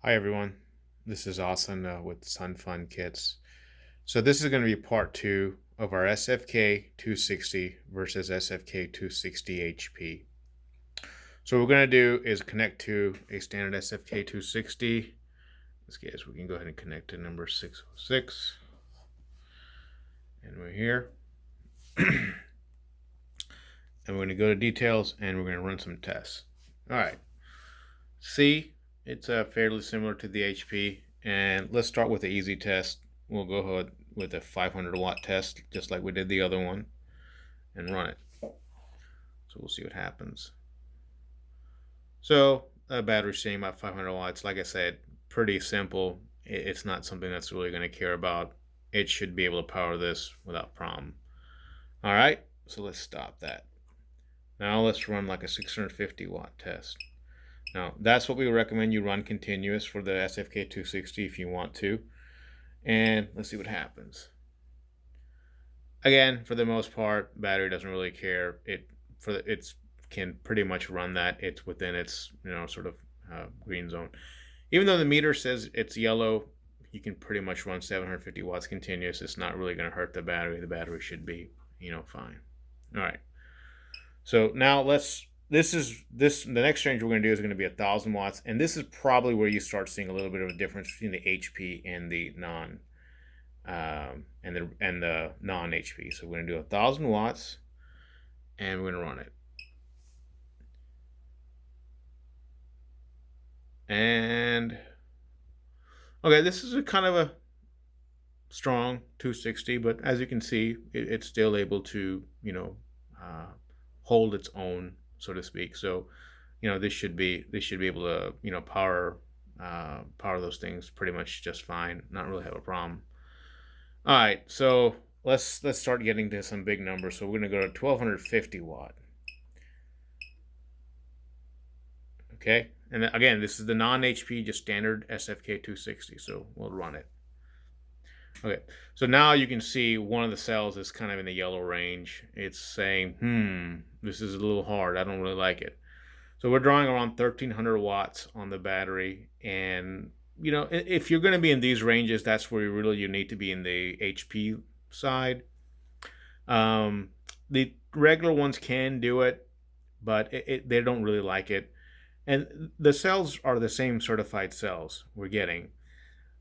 Hi everyone, this is Austin with Sun Fun Kits. So this is going to be part two of our SFK-260 versus SFK-260HP. So what we're going to do is connect to a standard SFK-260. In this case, we can go ahead and connect to number 606. And we're here. And we're going to go to details and we're going to run some tests. All right. See, it's fairly similar to the HP. And let's start with the easy test. We'll go ahead with a 500 watt test, just like we did the other one, and run it. So we'll see what happens. So a battery saying about 500 watts, like I said, pretty simple. It's not something that's really going to care about. It should be able to power this without problem. All right, so let's stop that. Now let's run like a 650 watt test. Now that's what we recommend you run continuous for the SFK-260 if you want to. And let's see what happens. Again, for the most part, battery doesn't really care. It can pretty much run that. It's within its sort of green zone. Even though the meter says it's yellow, you can pretty much run 750 watts continuous. It's not really going to hurt the battery. The battery should be fine. All right. So now the next range we're going to do is going to be 1,000 watts, and this is probably where you start seeing a little bit of a difference between the HP and the non-HP. So we're going to do 1,000 watts, and we're going to run it. And okay, this is a kind of a strong 260, but as you can see, it's still able to hold its own, so to speak. So this should be able to power those things pretty much just fine, not really have a problem. All right, so let's start getting to some big numbers. So we're going to go to 1,250 watt. Okay, and again, this is the non-HP, just standard SFK-260. So we'll run it. Okay, so now you can see one of the cells is kind of in the yellow range. It's saying, this is a little hard. I don't really like it. So we're drawing around 1,300 watts on the battery. And, if you're going to be in these ranges, that's where you need to be in the HP side. The regular ones can do it, but they don't really like it. And the cells are the same certified cells we're getting.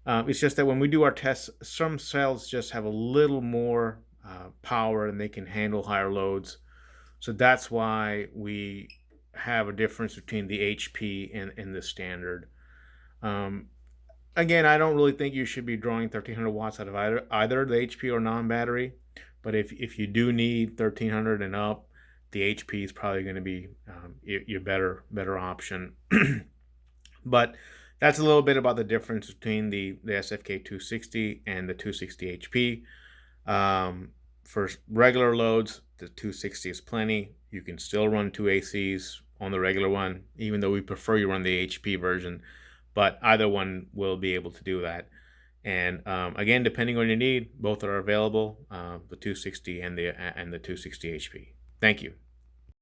It's just that when we do our tests, some cells just have a little more power and they can handle higher loads. So that's why we have a difference between the HP and the standard. Again, I don't really think you should be drawing 1,300 watts out of either the HP or non-battery. But if you do need 1,300 and up, the HP is probably going to be your better option. But that's a little bit about the difference between the SFK-260 and the 260HP. For regular loads, the 260 is plenty. You can still run 2 ACs on the regular one, even though we prefer you run the HP version. But either one will be able to do that. And again, depending on your need, both are available, the 260 and the 260HP. Thank you.